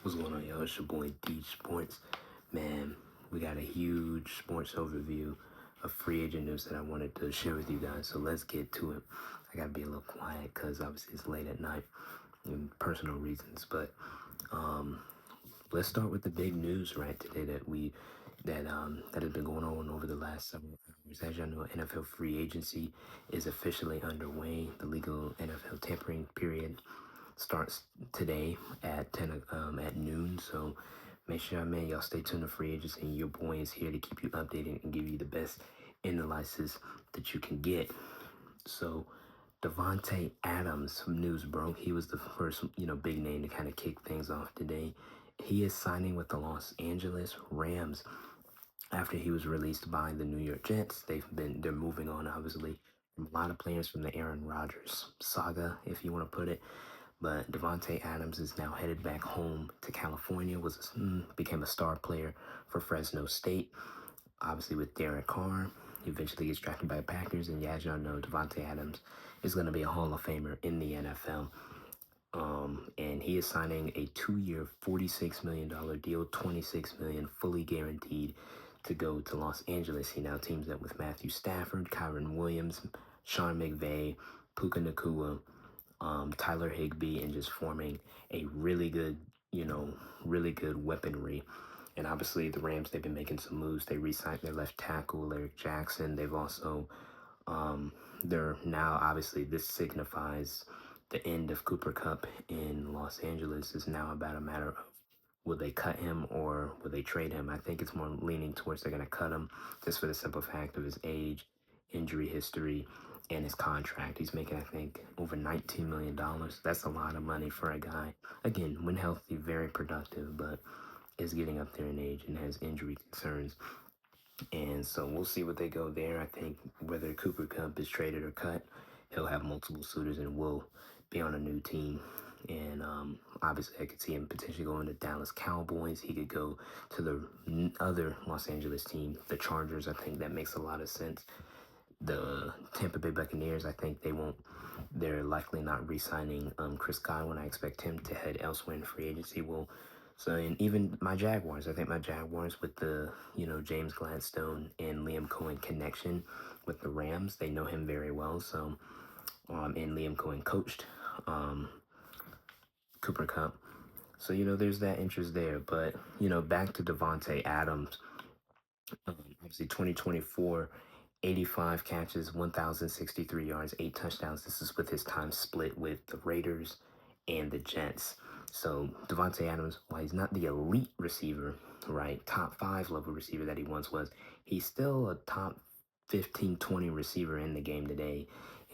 What's going on, y'all? It's your boy D Sports. Man, we got a huge sports overview of free agent news that I wanted to share with you guys. So let's get to it. I gotta be a little quiet because obviously it's late at night and personal reasons. But let's start with the big news right today that has been going on over the last several hours. As y'all know, NFL free agency is officially underway. The legal NFL tampering period starts today at at noon. So make sure, man, y'all stay tuned to free agency. Your boy is here to keep you updated and give you the best analysis that you can get. So Davante Adams from news broke. He was the first, big name to kind of kick things off today. He is signing with the Los Angeles Rams after he was released by the New York Jets. They're moving on, obviously, from a lot of players from the Aaron Rodgers saga, if you want to put it. But Davante Adams is now headed back home to California. Became a star player for Fresno State. Obviously, with Derek Carr, he eventually gets drafted by the Packers, and yeah, as y'all know, Davante Adams is going to be a Hall of Famer in the NFL. And he is signing a 2-year, $46 million deal, $26 million fully guaranteed to go to Los Angeles. He now teams up with Matthew Stafford, Kyron Williams, Sean McVay, Puka Nakua, Tyler Higbee, and just forming a really good weaponry. And obviously, the Rams, they've been making some moves. They re-signed their left tackle, Eric Jackson. They've also, they're now, obviously, this signifies the end of Cooper Cup in Los Angeles. Is now about a matter of will they cut him or will they trade him? I think it's more leaning towards they're going to cut him just for the simple fact of his age, injury history, and his contract. He's making, I think, over $19 million. That's a lot of money for a guy. Again, when healthy, very productive, but is getting up there in age and has injury concerns. And so we'll see what they go there. I think whether Cooper Cup is traded or cut, he'll have multiple suitors and will be on a new team. And obviously, I could see him potentially going to Dallas Cowboys. He could go to the other Los Angeles team, the Chargers. I think that makes a lot of sense. The Tampa Bay Buccaneers, I think they're likely not re-signing Chris Godwin. I expect him to head elsewhere in free agency. And even my Jaguars, I think my Jaguars with the, James Gladstone and Liam Cohen connection with the Rams, they know him very well. So, and Liam Cohen coached Cooper Cup. So, there's that interest there. But, back to Davante Adams. Obviously, 2024, 85 catches, 1,063 yards, 8 touchdowns. This is with his time split with the Raiders and the Jets. So Davante Adams, while he's not the elite receiver, right, top 5 level receiver that he once was, he's still a top 15, 20 receiver in the game today.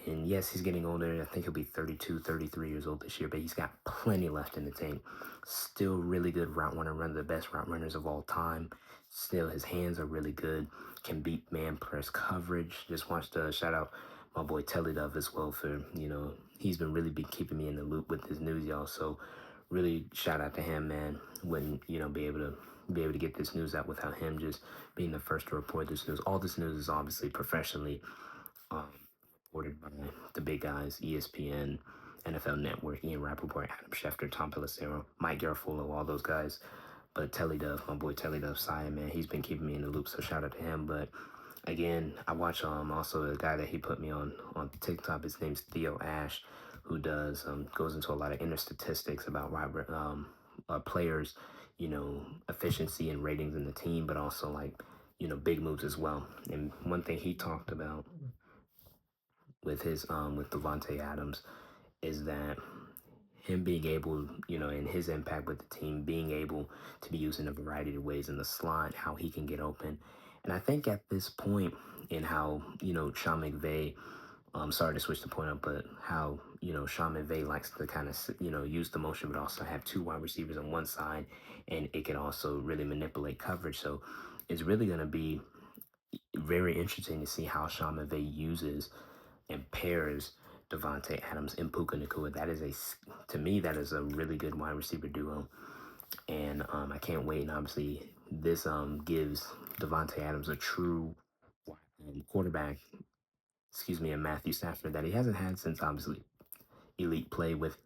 And yes, he's getting older. I think he'll be 32, 33 years old this year, but he's got plenty left in the tank. Still really good route runner, one of the best route runners of all time. Still, his hands are really good. Can beat man press coverage. Just watched shout out my boy Telly Dove as well for, he's been really keeping me in the loop with this news, y'all. So really shout out to him, man. Wouldn't, be able to get this news out without him just being the first to report this news. All this news is obviously professionally reported by the big guys, ESPN, NFL Network, Ian Rappaport, Adam Schefter, Tom Pelissero, Mike Garafolo, all those guys. But Telly Dove, my boy Telly Dove, Saya, man, he's been keeping me in the loop, so shout out to him. But again, I watch also a guy that he put me on TikTok. His name's Theo Ash, who goes into a lot of inner statistics about players, efficiency and ratings in the team, but also like big moves as well. And one thing he talked about with with Davante Adams is that him being able, in his impact with the team, being able to be used in a variety of ways in the slot, how he can get open. And I think at this point in how, Sean McVay, sorry to switch the point up, but how, Sean McVay likes to kind of, use the motion, but also have 2 wide receivers on one side, and it can also really manipulate coverage. So it's really going to be very interesting to see how Sean McVay uses and pairs Davante Adams and Puka Nakua. To me, that is a really good wide receiver duo, and I can't wait. And obviously, this gives Davante Adams a true quarterback. Excuse me, and Matthew Stafford that he hasn't had since obviously elite play with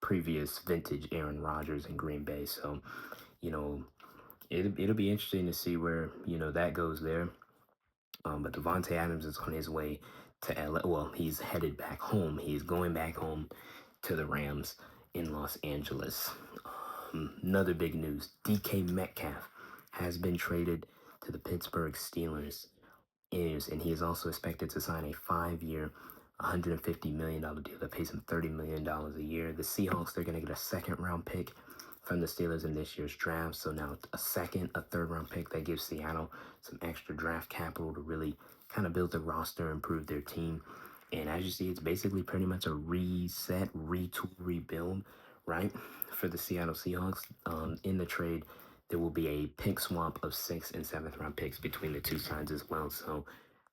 previous vintage Aaron Rodgers in Green Bay. So, you know, it'll be interesting to see where, that goes there. But Davante Adams is on his way to LA. Well, he's headed back home. He's going back home to the Rams in Los Angeles. Another big news: DK Metcalf has been traded to the Pittsburgh Steelers. And he is also expected to sign a 5-year, $150 million deal that pays him $30 million a year. The Seahawks, they're going to get a second round pick from the Steelers in this year's draft. So now a third round pick that gives Seattle some extra draft capital to really kind of build the roster, improve their team. And as you see, it's basically pretty much a reset, retool, rebuild, right? For the Seattle Seahawks. In the trade, there will be a pick swap of 6th and 7th round picks between the two sides as well. So,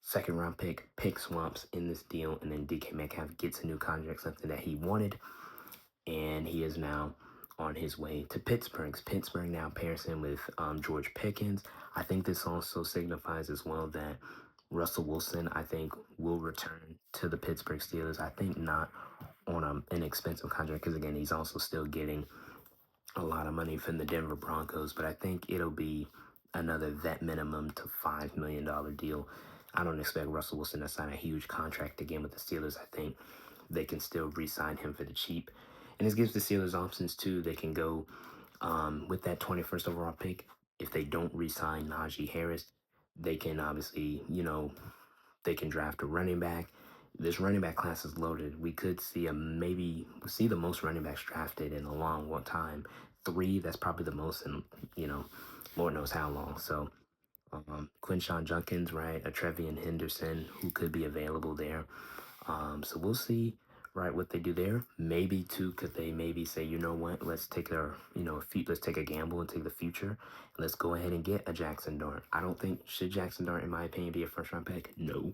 second round pick swaps in this deal, and then DK Metcalf gets a new contract, something that he wanted, and he is now on his way to Pittsburgh. Pittsburgh now pairs him with George Pickens. I think this also signifies as well that Russell Wilson, I think, will return to the Pittsburgh Steelers. I think not on an expensive contract because, again, he's also still getting a lot of money from the Denver Broncos, but I think it'll be another vet minimum to $5 million deal. I don't expect Russell Wilson to sign a huge contract again with the Steelers. I think they can still re-sign him for the cheap. And this gives the Steelers options too. They can go with that 21st overall pick. If they don't re-sign Najee Harris, they can obviously, they can draft a running back. This running back class is loaded. We could see see the most running backs drafted in a long time. 3, that's probably the most in, Lord knows how long. So Quinshawn Junkins, right? A Trevian Henderson who could be available there. So we'll see, right, what they do there. Maybe too, could they maybe say, you know what, let's take let's take a gamble and take the future. Let's go ahead and get a Jackson Dart. I don't think should Jackson Dart, in my opinion, be a first round pick. No,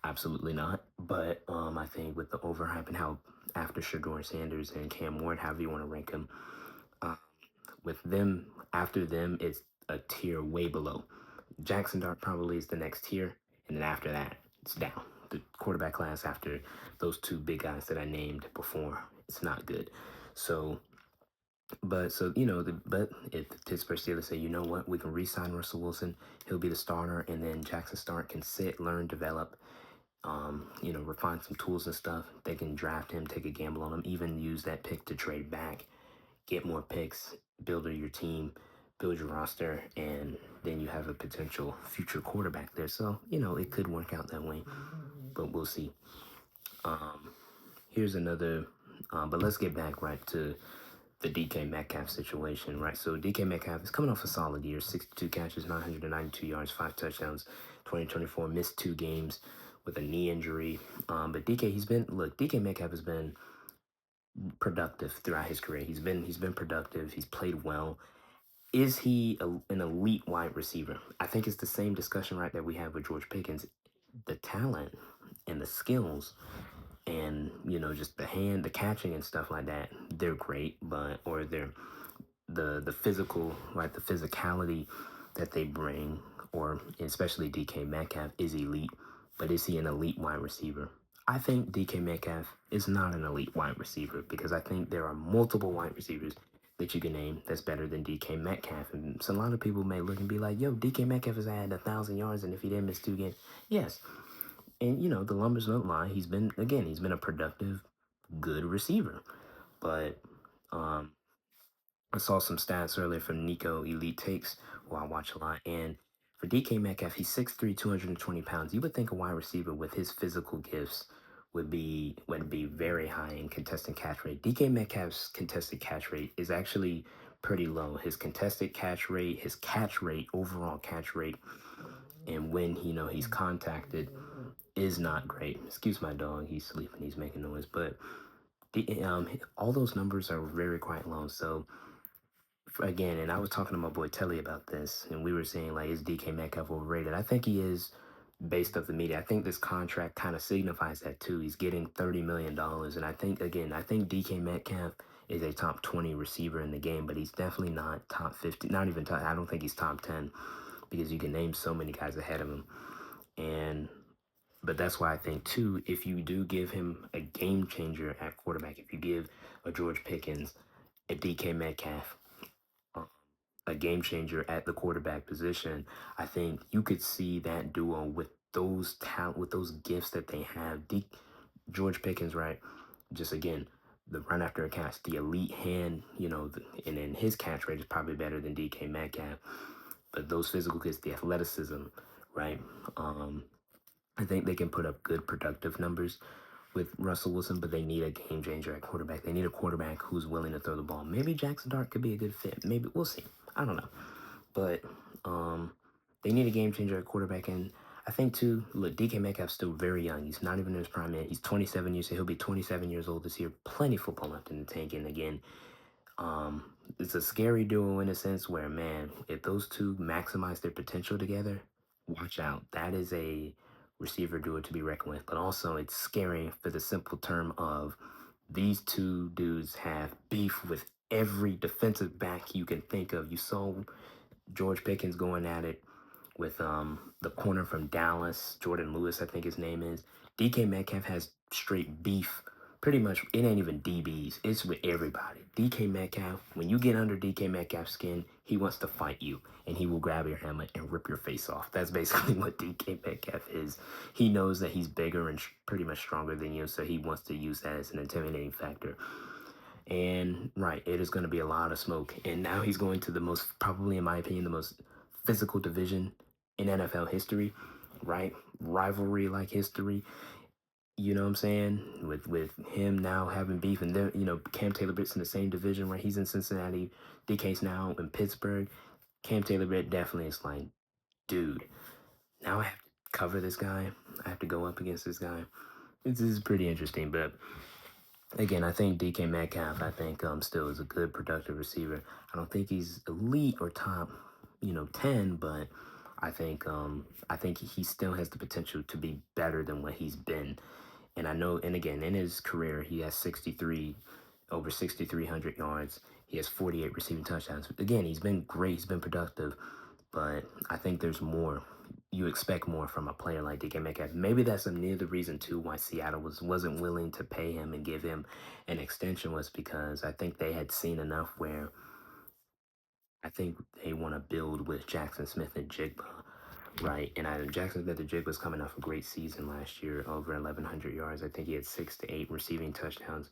absolutely not. But I think with the overhype and how after Shador Sanders and Cam Ward, however you want to rank them, with them after them, it's a tier way below. Jackson Dart probably is the next tier, and then after that, it's down. The quarterback class after those two big guys that I named before, it's not good. So, but if the Pittsburgh Steelers say, you know what, we can re-sign Russell Wilson, he'll be the starter, and then Jackson Dart can sit, learn, develop, refine some tools and stuff. They can draft him, take a gamble on him, even use that pick to trade back, get more picks, build your team, build your roster, and then you have a potential future quarterback there. So, it could work out that way, but we'll see. Here's another, but let's get back right to the DK Metcalf situation, right? So DK Metcalf is coming off a solid year, 62 catches, 992 yards, 5 touchdowns, 2024, missed 2 games with a knee injury. But DK Metcalf has been productive throughout his career. He's been productive. He's played well. Is he an elite wide receiver? I think it's the same discussion, right, that we have with George Pickens. The talent and the skills and, just the catching and stuff like that, they're great, or they're the physical, right, the physicality that they bring, or especially DK Metcalf is elite, but is he an elite wide receiver? I think DK Metcalf is not an elite wide receiver because I think there are multiple wide receivers that you can name that's better than DK Metcalf. And so a lot of people may look and be like, yo, DK Metcalf has had 1,000 yards, and if he didn't miss 2 games, yes. And, the numbers don't lie. He's been a productive, good receiver. But I saw some stats earlier from Nico Elite Takes, who I watch a lot. And for DK Metcalf, he's 6'3", 220 pounds. You would think a wide receiver with his physical gifts would be very high in contested catch rate. DK Metcalf's contested catch rate is actually pretty low. His contested catch rate, his catch rate, overall catch rate, and when he's contacted is not great. Excuse my dog, he's sleeping, he's making noise. But all those numbers are very quite low. So again, and I was talking to my boy Telly about this, and we were saying, like, is DK Metcalf overrated? I think he is, based off the media. I think this contract kind of signifies that too. He's getting $30 million, and I think DK Metcalf is a top 20 receiver in the game, but he's definitely not top 50. Not even top. I don't think he's top 10 because you can name so many guys ahead of him, but that's why I think too, if you do give him a game changer at quarterback, if you give a George Pickens, a DK Metcalf, um, a game changer at the quarterback position. I think you could see that duo with those talent, with those gifts that they have. George Pickens, right? Just again, the run after a catch, the elite hand, and then his catch rate is probably better than DK Metcalf. But those physical gifts, the athleticism, right? Um, I think they can put up good productive numbers with Russell Wilson, but they need a game changer at quarterback. They need a quarterback who's willing to throw the ball. Maybe Jackson Dart could be a good fit. Maybe we'll see. I don't know, but they need a game changer at quarterback. And I think too, look, DK Metcalf's still very young. He's not even in his prime yet. He's 27 years. He'll be 27 years old this year. Plenty of football left in the tank. And again, um, it's a scary duo in a sense where, man, if those two maximize their potential together, watch out. That is a receiver duo to be reckoned with. But also, it's scary for the simple term of these two dudes have beef with every defensive back you can think of. You saw George Pickens going at it with the corner from Dallas, Jordan Lewis, I think his name is. DK Metcalf has straight beef. Pretty much, it ain't even DBs. It's with everybody. DK Metcalf, when you get under DK Metcalf's skin, he wants to fight you, and he will grab your helmet and rip your face off. That's basically what DK Metcalf is. He knows that he's bigger and pretty much stronger than you, so he wants to use that as an intimidating factor. And right, it is going to be a lot of smoke. And now he's going to the most, probably in my opinion, the most physical division in NFL history, right? Rivalry like history. You know what I'm saying? With him now having beef, and then Cam Taylor Britt's in the same division, right? He's in Cincinnati. DK's now in Pittsburgh. Cam Taylor Britt definitely is like, dude, now I have to cover this guy. I have to go up against this guy. This is pretty interesting, but again, I think DK Metcalf, I think still is a good productive receiver. I don't think he's elite or top, 10, but I think he still has the potential to be better than what he's been. And I know, and again, in his career, he has over 6,300 yards. He has 48 receiving touchdowns. Again, he's been great. He's been productive, but I think there's more. You expect more from a player like DK Metcalf. Maybe that's another reason too why Seattle wasn't willing to pay him and give him an extension, was because I think they had seen enough where I think they want to build with Jackson Smith and Jigba, right? And Jackson Smith and Jigba was coming off a great season last year, over 1,100 yards. I think he had 6 to 8 receiving touchdowns.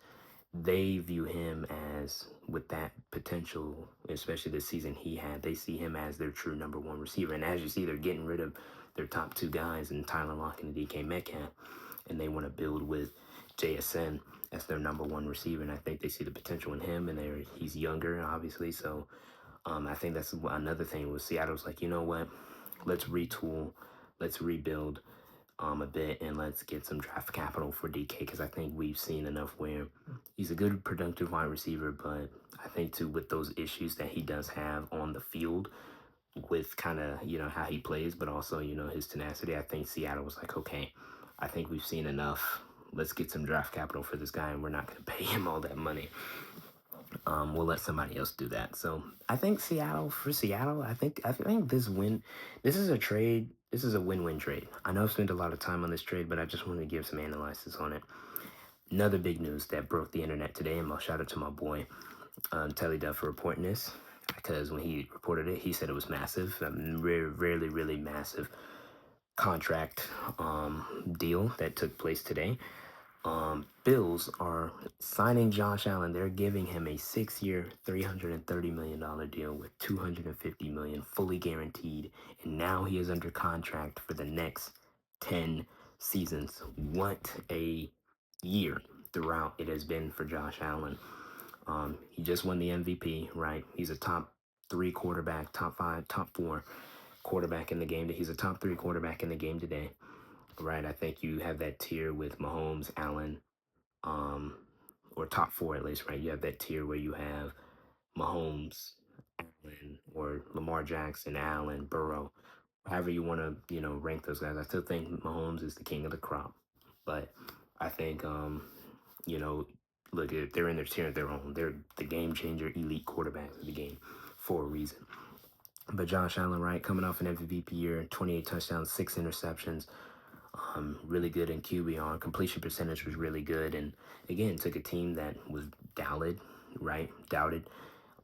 They view him as, with that potential, especially the season he had, they see him as their true number one receiver. And as you see, they're getting rid of their top two guys in Tyler Lockett and DK Metcalf, and they want to build with JSN as their number one receiver. And I think they see the potential in him, and he's younger, obviously. So I think that's another thing with Seattle's like, you know what? Let's retool, let's rebuild a bit, and let's get some draft capital for DK, because I think we've seen enough where he's a good productive wide receiver, but I think too with those issues that he does have on the field with kind of how he plays, but also his tenacity. I think Seattle was like, okay, I think we've seen enough. Let's get some draft capital for this guy, and we're not going to pay him all that money. We'll let somebody else do that. So I think Seattle, I think this is a trade. This is a win-win trade. I know I've spent a lot of time on this trade, but I just wanted to give some analysis on it. Another big news that broke the internet today, and I'll shout out to my boy Telly Duff for reporting this, because when he reported it, he said it was massive, really massive contract deal that took place today. Bills are signing Josh Allen. They're giving him a 6-year, $330 million deal with $250 million fully guaranteed, and now he is under contract for the next 10 seasons. What a year throughout it has been for Josh Allen. He just won the MVP, right? He's a top 3 quarterback, top 5, top 4 quarterback in the game. He's a top 3 quarterback in the game today. Right, I think you have that tier with Mahomes, Allen, or top 4 at least, right? You have that tier where you have Mahomes, Allen, or Lamar Jackson, Allen, Burrow, however you want to, rank those guys. I still think Mahomes is the king of the crop, but I think, look, they're in their tier of their own. They're the game changer, elite quarterbacks of the game for a reason. But Josh Allen, right, coming off an MVP year, 28 touchdowns, 6 interceptions. Really good in QBR. Completion percentage was really good. And again, took a team that was doubted, right? Doubted.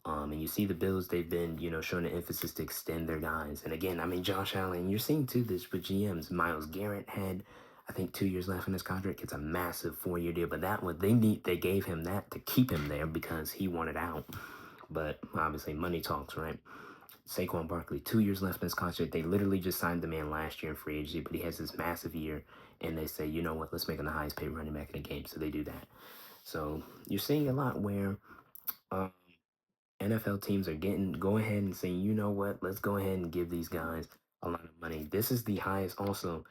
And you see the Bills, they've been, showing an emphasis to extend their guys. And again, I mean, Josh Allen, you're seeing too this with GMs. Myles Garrett had, I think, 2 years left in his contract. It's a massive 4-year deal. But that one, they gave him that to keep him there because he wanted out. But obviously, money talks, right? Saquon Barkley, 2 years left in his contract. They literally just signed the man last year in free agency, but he has this massive year. And they say, you know what, let's make him the highest paid running back in the game. So they do that. So you're seeing a lot where uh, NFL teams are go ahead and saying, you know what, let's go ahead and give these guys a lot of money. This is the highest also,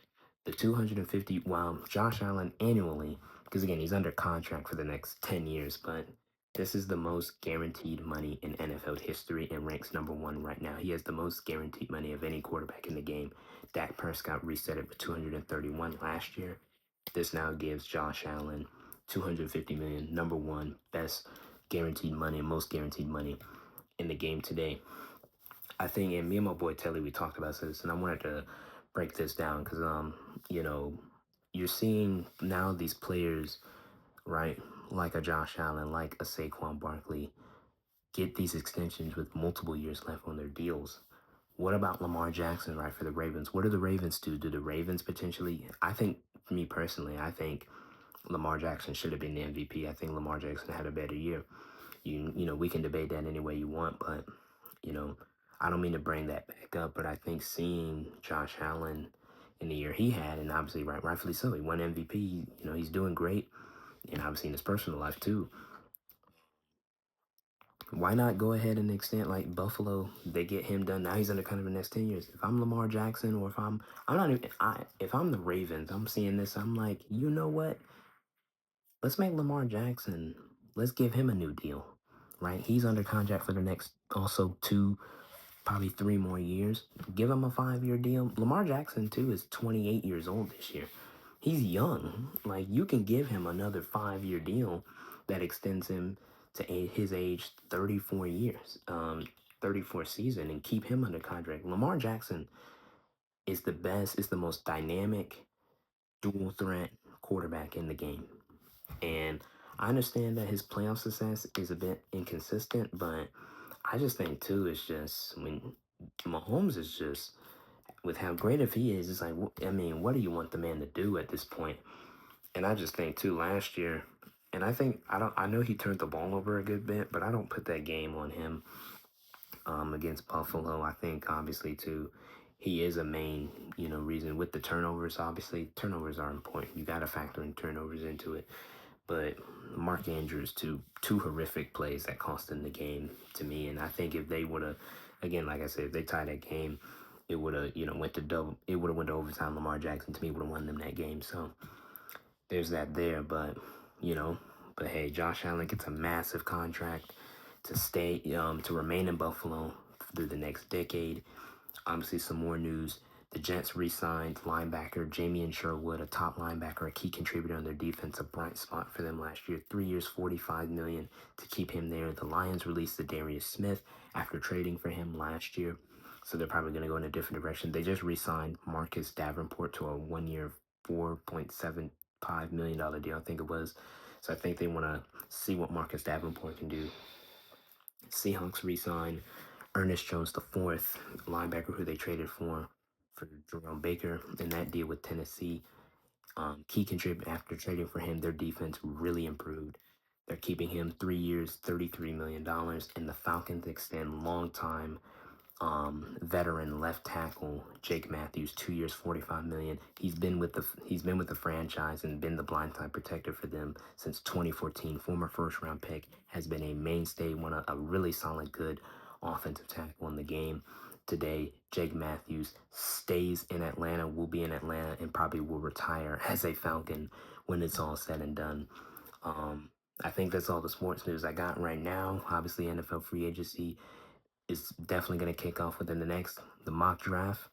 the 250, while Josh Allen annually, because again, he's under contract for the next 10 years, but this is the most guaranteed money in NFL history and ranks number one right now. He has the most guaranteed money of any quarterback in the game. Dak Prescott reset it with 231 last year. This now gives Josh Allen 250 million, number one, best guaranteed money, most guaranteed money in the game today. I think, and me and my boy Telly, we talked about this, and I wanted to break this down because, you know, you're seeing now these players, right, like a Josh Allen, like a Saquon Barkley, get these extensions with multiple years left on their deals. What about Lamar Jackson, right, for the Ravens? What do the Ravens do? Do the Ravens potentially? I think, me personally, I think Lamar Jackson should have been the MVP. I think Lamar Jackson had a better year. We can debate that any way you want, but you know, I don't mean to bring that back up, but I think seeing Josh Allen in the year he had, and obviously rightfully so, he won MVP. He's doing great, and obviously in his personal life too. Why not go ahead and extend like Buffalo? They get him done now. He's under kind of the next 10 years. If I'm Lamar Jackson, or I'm not even. If I'm the Ravens, I'm seeing this. I'm like, you know what? Let's make Lamar Jackson. Let's give him a new deal, right? He's under contract for the next also two, probably 3 more years. Give him a 5-year deal. Lamar Jackson too is 28 years old this year. He's young. Like you can give him another 5-year deal that extends him to his age 34 years, 34 season, and keep him under contract. Lamar Jackson is the best, is the most dynamic dual threat quarterback in the game. And I understand that his playoff success is a bit inconsistent, but I just think too, it's just when Mahomes is just with how great if he is, it's like, I mean, what do you want the man to do at this point? And I just think too, last year, and I know he turned the ball over a good bit, but I don't put that game on him against Buffalo. I think obviously too, he is a main, reason with the turnovers. Obviously, turnovers are important. You got to factor in turnovers into it. But Mark Andrews, two horrific plays that cost them the game to me. And I think if they would have, again, like I said, if they tied that game, it would have, went to double. It would have went to overtime. Lamar Jackson to me would have won them that game. So there's that there. You know, but hey, Josh Allen gets a massive contract to stay, to remain in Buffalo through the next decade. Obviously, some more news. The Jets re-signed linebacker Jamie Sherwood, a top linebacker, a key contributor on their defense, a bright spot for them last year. 3 years, $45 million to keep him there. The Lions released the Darius Smith after trading for him last year, so they're probably going to go in a different direction. They just re-signed Marcus Davenport to a 1-year, $4.75 million deal, I think it was. So I think they want to see what Marcus Davenport can do. Seahawks re-signed Ernest Jones the fourth, linebacker who they traded for Jerome Baker in that deal with Tennessee. Key contributor after trading for him, their defense really improved. They're keeping him 3 years, $33 million, and the Falcons extend long-time veteran left tackle Jake Matthews, 2 years, $45 million. He's been with the franchise and been the blindside protector for them since 2014. Former first-round pick, has been a mainstay, a really solid, good offensive tackle in the game. Today, Jake Matthews stays in Atlanta, will be in Atlanta, and probably will retire as a Falcon when it's all said and done. I think that's all the sports news I got right now. Obviously, NFL free agency is definitely going to kick off within the mock draft.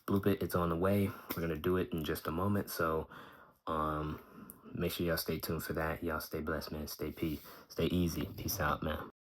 Bloop it, it's on the way. We're going to do it in just a moment. So make sure y'all stay tuned for that. Y'all stay blessed, man. Stay easy. Peace out, man.